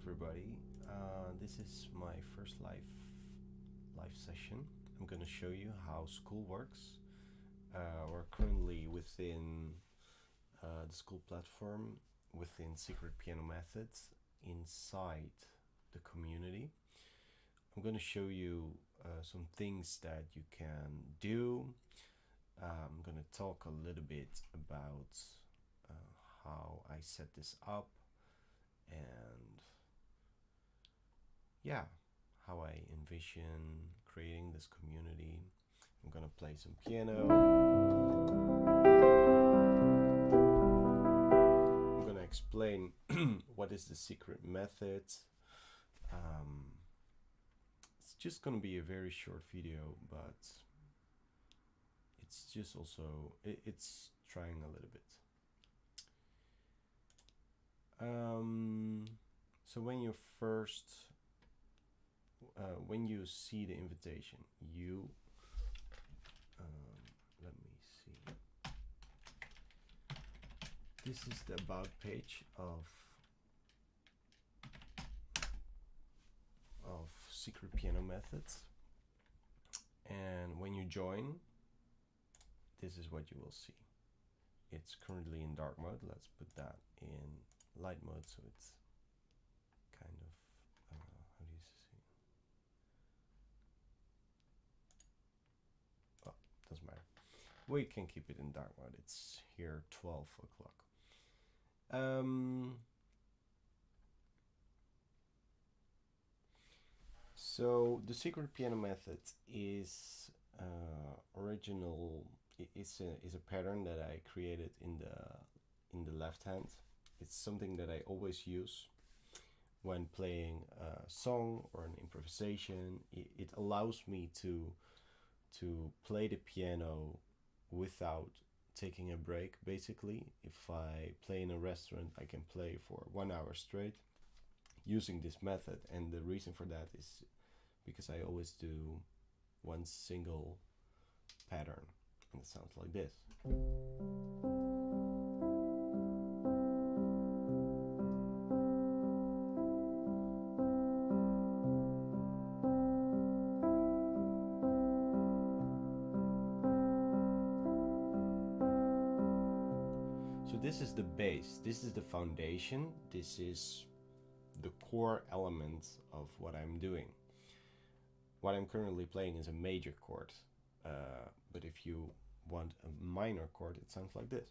everybody. This is my first live session. I'm gonna show you how school works. We're currently within the school platform within Secret Piano Methods inside the community. I'm gonna show you some things that you can do. I'm gonna talk a little bit about how I set this up and yeah, how I envision creating this community. I'm gonna play some piano. I'm gonna explain what is the secret method. It's just gonna be a very short video, but it's just also it's trying a little bit. So when you when you see the invitation, you let me see. This is the about page of Secret Piano Methods, and when you join, this is what you will see. It's currently in dark mode. Let's put that in light mode so it's kind of how do you see? Oh, doesn't matter. We can keep it in dark mode. It's here 12 o'clock. So the secret piano method is original. Is a pattern that I created in the left hand. It's something that I always use when playing a song or an improvisation. It allows me to play the piano without taking a break. Basically, if I play in a restaurant, I can play for 1 hour straight using this method, and the reason for that is because I always do one single pattern, and it sounds like this. So this is the base, this is the foundation, this is the core element of what I'm doing. What I'm currently playing is a major chord, but if you want a minor chord, it sounds like this.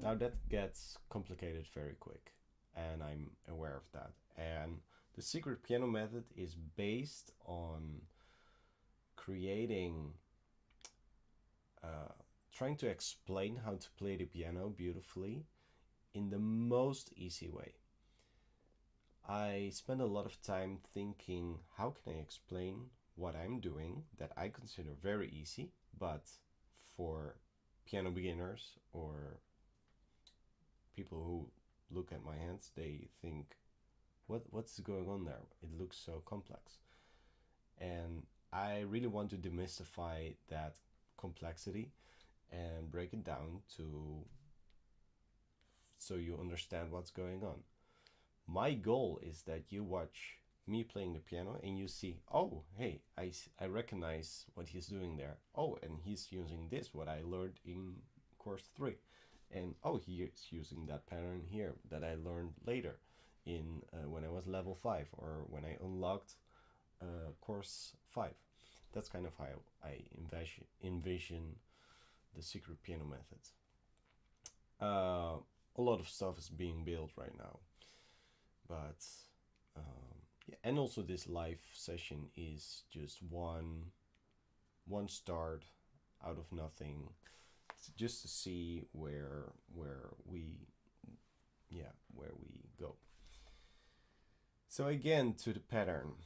Now that gets complicated very quick, and I'm aware of that. And the secret piano method is based on creating, trying to explain how to play the piano beautifully in the most easy way. I spend a lot of time thinking, how can I explain what I'm doing that I consider very easy, but for piano beginners or people who look at my hands, they think, what's going on there? It looks so complex. And I really want to demystify that complexity and break it down so you understand what's going on. My goal is that you watch me playing the piano and you see, oh, hey, I recognize what he's doing there. Oh, and he's using this, what I learned in course 3. And oh, he's using that pattern here that I learned later in when I was level 5 or when I unlocked course 5. That's kind of how I envision the secret piano methods. A lot of stuff is being built right now, but yeah, and also this live session is just one start out of nothing, just to see where we go. So again, to the pattern.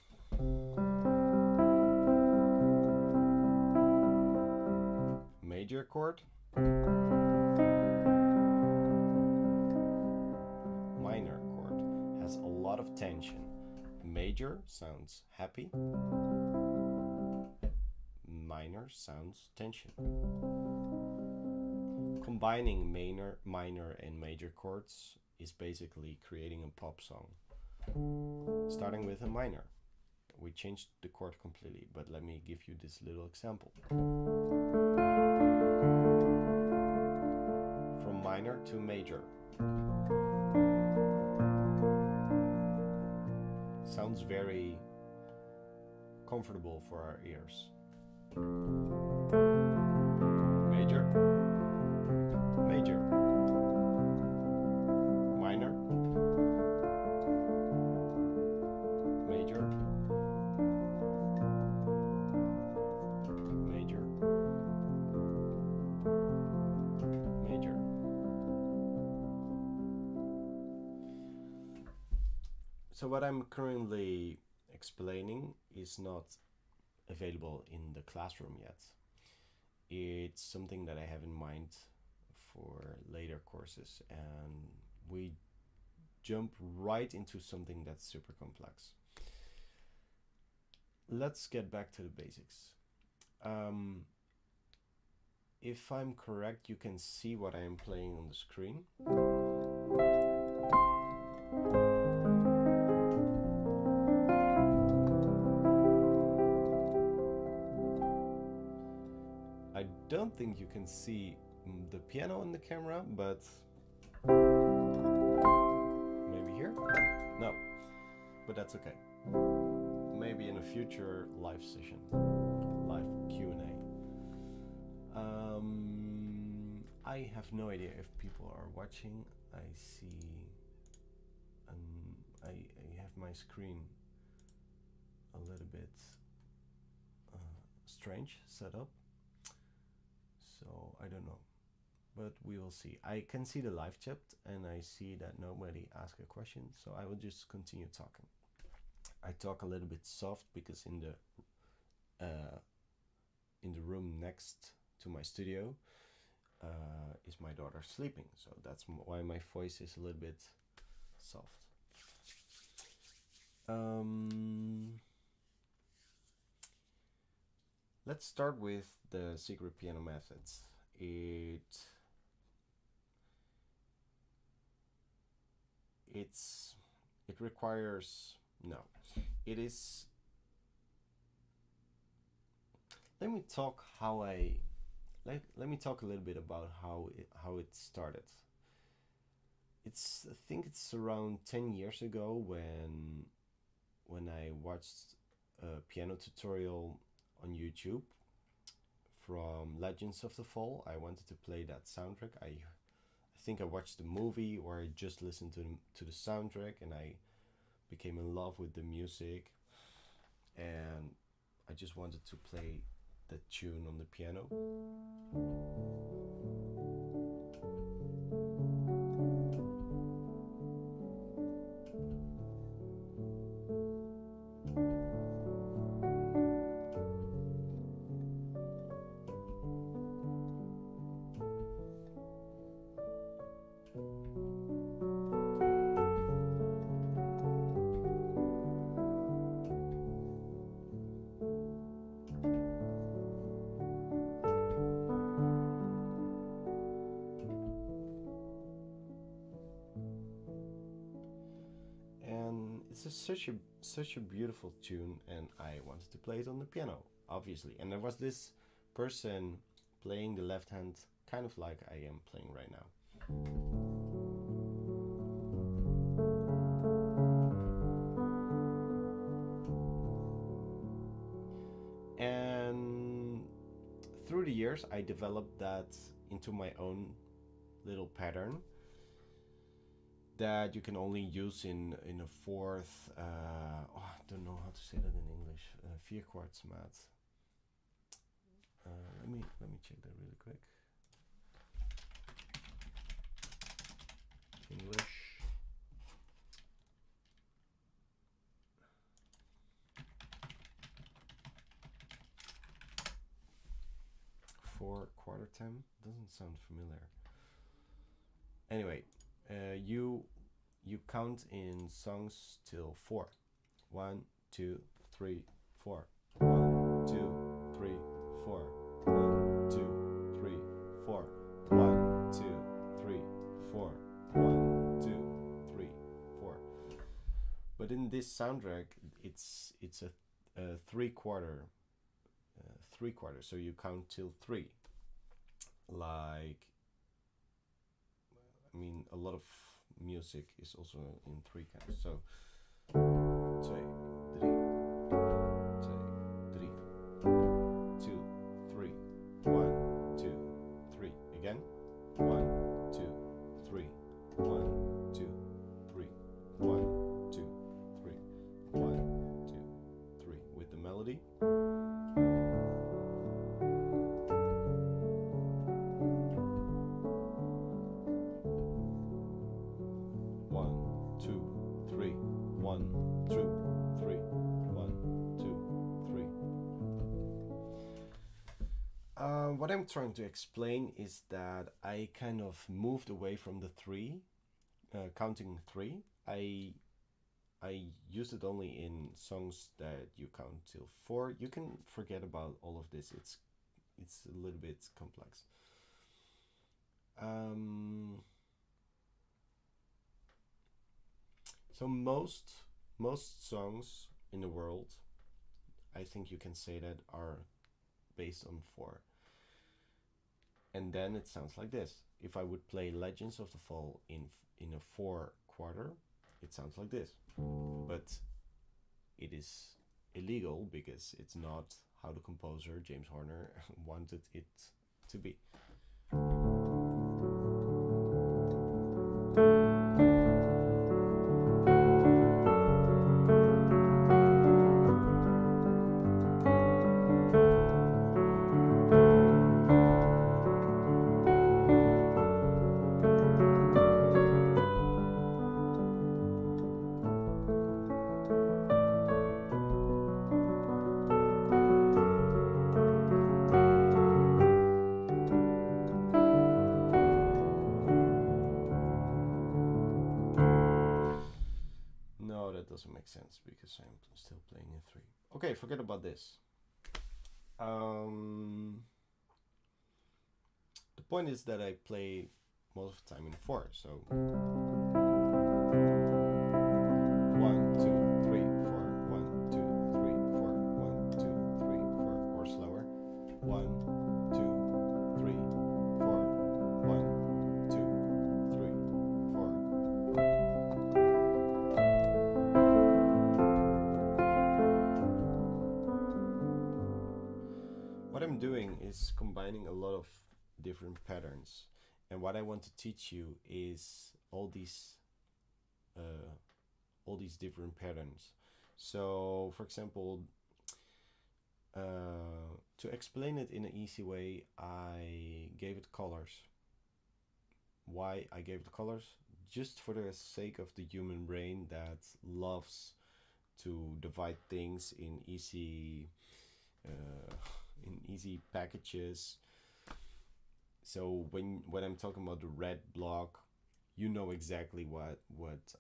Major chord, minor chord has a lot of tension. Major sounds happy, minor sounds tension. combining minor and major chords is basically creating a pop song. Starting with a minor. We changed the chord completely, but let me give you this little example. From minor to major. Sounds very comfortable for our ears. Major, major, minor, major, major, major. So what I'm currently explaining is not available in the classroom yet. It's something that I have in mind for later courses, and we jump right into something that's super complex. Let's get back to the basics. If I'm correct, you can see what I am playing on the screen. I don't think you can see the piano on the camera, but maybe here? No, but that's okay. Maybe in a future live session, live Q&A. I have no idea if people are watching. I see, I have my screen a little bit strange set up. So I don't know, but we will see. I can see the live chat and I see that nobody asked a question, so I will just continue talking. I talk a little bit soft because in the room next to my studio is my daughter sleeping, so that's why my voice is a little bit soft. Let's start with the secret piano methods. It requires, no, it is, let me talk let me talk a little bit about how it started. I think it's around 10 years ago when I watched a piano tutorial on YouTube from Legends of the Fall. I wanted to play that soundtrack. I think I watched the movie, or I just listened to the soundtrack, and I became in love with the music, and I just wanted to play the tune on the piano. It's such a beautiful tune, and I wanted to play it on the piano, obviously. And there was this person playing the left hand, kind of like I am playing right now. And through the years, I developed that into my own little pattern that you can only use in a fourth, I don't know how to say that in English, vierkwartsmaat. Let me check that really quick. English. Four quarter time doesn't sound familiar. Anyway, you count in songs till 4. 1, 2, 3, 4. 1, 2, 3, 4. 1, 2, 3, 4. 1, But in this soundtrack, it's a three quarter. So you count till three. Like, I mean, a lot of music is also in three counts. So, twee, drie, twee, drie, two, three, one, two, three. Again, one, two, three, one, two, three, one, two, three, one, two, three. With the melody. What I'm trying to explain is that I kind of moved away from the three, counting three. I use it only in songs that you count till four. You can forget about all of this. It's a little bit complex. So most songs in the world, I think you can say that, are based on four. And then it sounds like this. If I would play Legends of the Fall in a four quarter, it sounds like this. But it is illegal because it's not how the composer James Horner wanted it to be. Doesn't make sense because I'm still playing in three. Okay, forget about this. The point is that I play most of the time in four. So 1, 2, 3, 4, 1, 2, 3, 4, 1, 2, 3, 4, or slower. 1, 2, 3, 4, 1, 2, 3, 4. What I'm doing is combining a lot of different patterns, and what I want to teach you is all these different patterns. So, for example, to explain it in an easy way, I gave it colors. Why I gave it colors? Just for the sake of the human brain that loves to divide things in easy packages. So when I'm talking about the red block, you know exactly what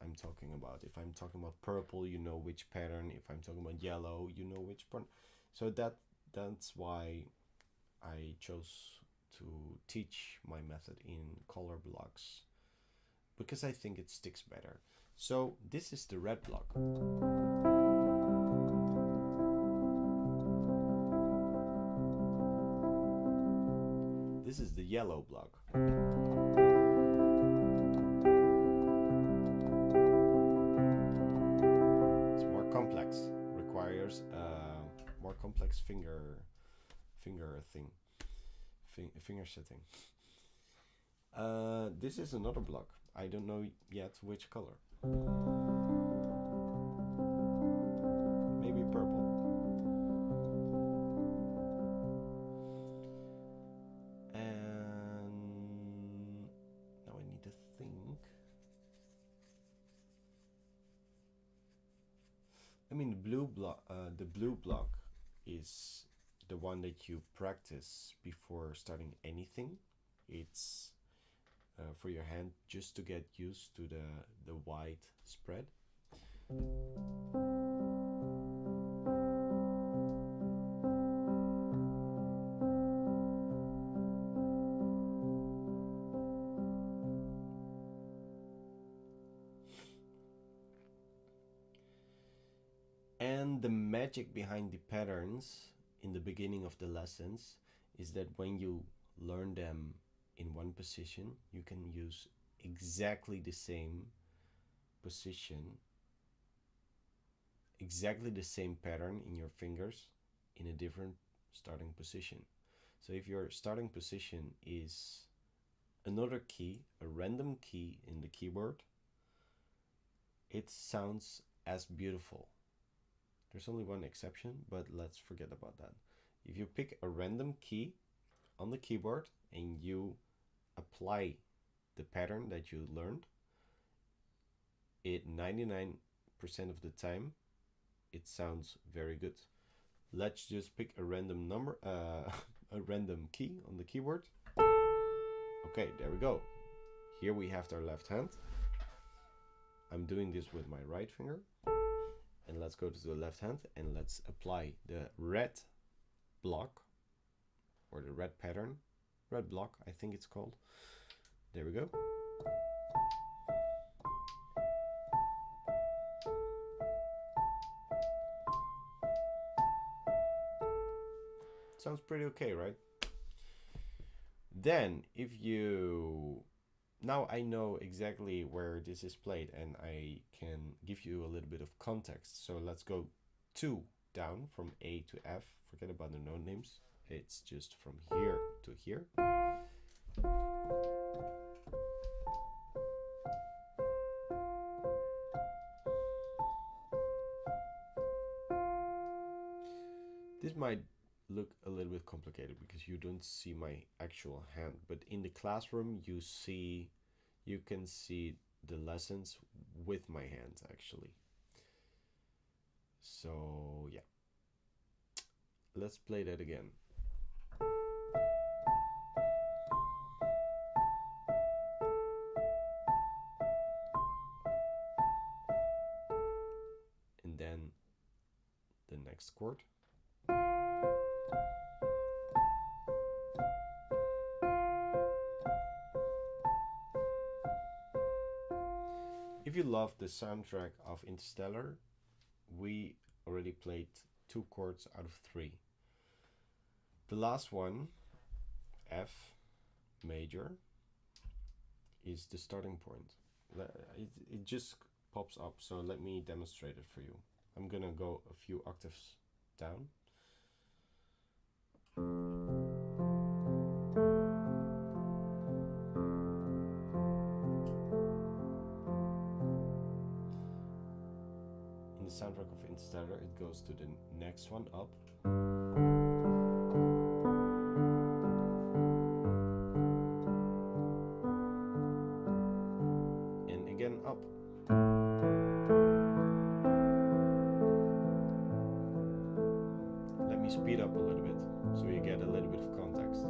I'm talking about. If I'm talking about purple, you know which pattern. If I'm talking about yellow, you know which pattern. So that's why I chose to teach my method in color blocks, because I think it sticks better. So this is the red block. This is the yellow block. It's more complex, requires more complex finger setting. This is another block. I don't know yet which color. Maybe purple. I mean, the blue block is the one that you practice before starting anything. It's for your hand, just to get used to the white spread. And the magic behind the patterns in the beginning of the lessons is that when you learn them in one position, you can use exactly the same position, exactly the same pattern in your fingers in a different starting position. So if your starting position is another key, a random key in the keyboard, it sounds as beautiful. There's only one exception, but let's forget about that. If you pick a random key on the keyboard and you apply the pattern that you learned, it 99% of the time it sounds very good. Let's just pick a random number, a random key on the keyboard. Okay, there we go. Here we have our left hand. I'm doing this with my right finger. And let's go to the left hand and let's apply the red block, or the red pattern, red block I think it's called. There we go. Sounds pretty okay, right? Then if you, now I know exactly where this is played and I can give you a little bit of context. So let's go 2 down from A to F. Forget about the note names. It's just from here to here. This might look a little bit complicated because you don't see my actual hand, but in the classroom you can see the lessons with my hands actually. So yeah, let's play that again. And then the next chord. If you love the soundtrack of Interstellar, we already played 2 chords out of 3. The last one, F major, is the starting point. It just pops up, so let me demonstrate it for you. I'm gonna go a few octaves down. In the soundtrack of Interstellar, it goes to the next one up. And again up. Let me speed up a little bit so you get a little bit of context.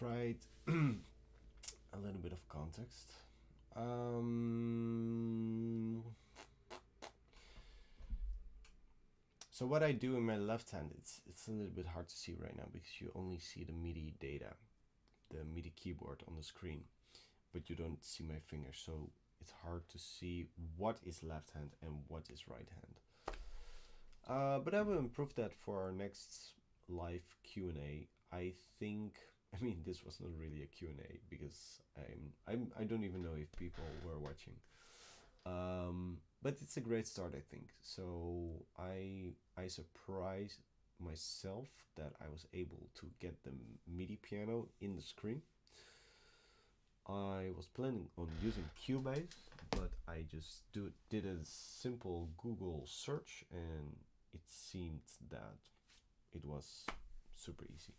provide a little bit of context. Um, so what I do in my left hand, it's a little bit hard to see right now because you only see the MIDI data, the MIDI keyboard on the screen, but you don't see my fingers, so it's hard to see what is left hand and what is right hand. But I will improve that for our next live Q&A. I think, I mean, this was not really a Q&A because I don't even know if people were watching. But it's a great start, I think. So I surprised myself that I was able to get the MIDI piano in the screen. I was planning on using Cubase, but I just did a simple Google search and it seemed that it was super easy.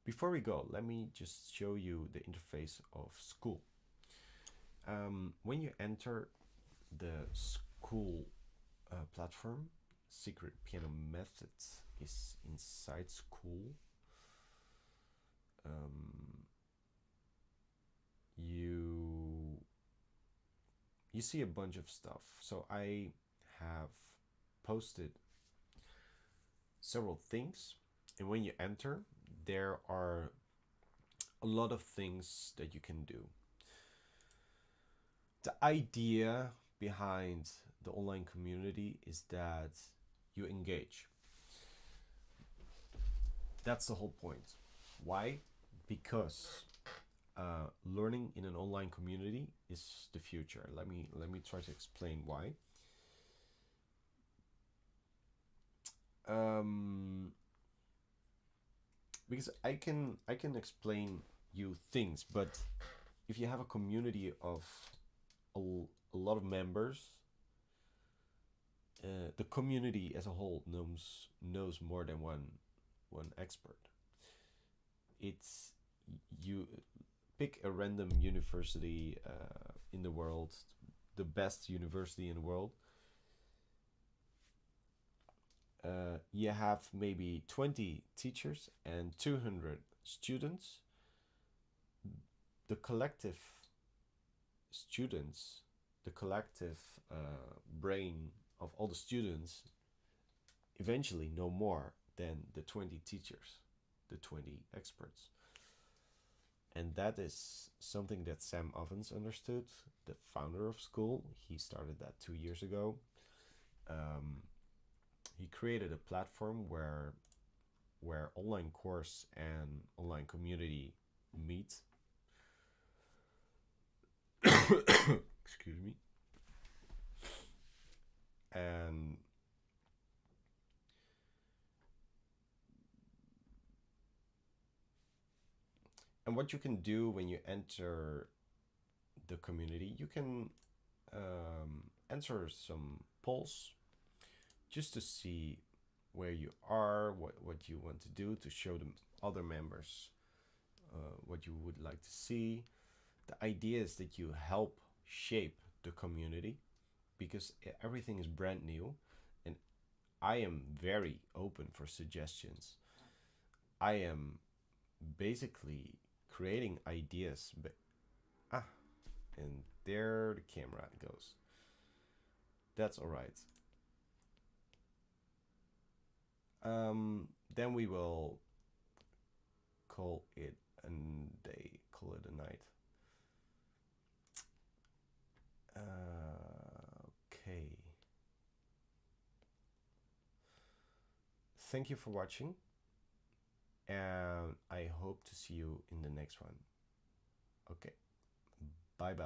Before we go, let me just show you the interface of school. When you enter the school platform, Secret Piano Methods is inside school. You see a bunch of stuff. So I have posted several things, and when you enter, there are a lot of things that you can do. The idea behind the online community is that you engage. That's the whole point. Why? Because learning in an online community is the future. Let me try to explain why. Because I can explain you things, but if you have a community of a lot of members, the community as a whole knows more than one expert. It's you pick a random university in the world, the best university in the world. You have maybe 20 teachers and 200 students. The collective students, the collective brain of all the students eventually know more than the 20 teachers, the 20 experts. And that is something that Sam Ovens understood, the founder of school. He started that 2 years ago. He created a platform where online course and online community meet. Excuse me. And what you can do when you enter the community, you can answer some polls just to see where you are, what you want to do, to show the other members what you would like to see. The idea is that you help shape the community because everything is brand new, and I am very open for suggestions. I am basically creating ideas, but and there the camera goes. That's all right. Then we will call it a day, call it a night. Okay. Thank you for watching, and I hope to see you in the next one. Okay. Bye bye.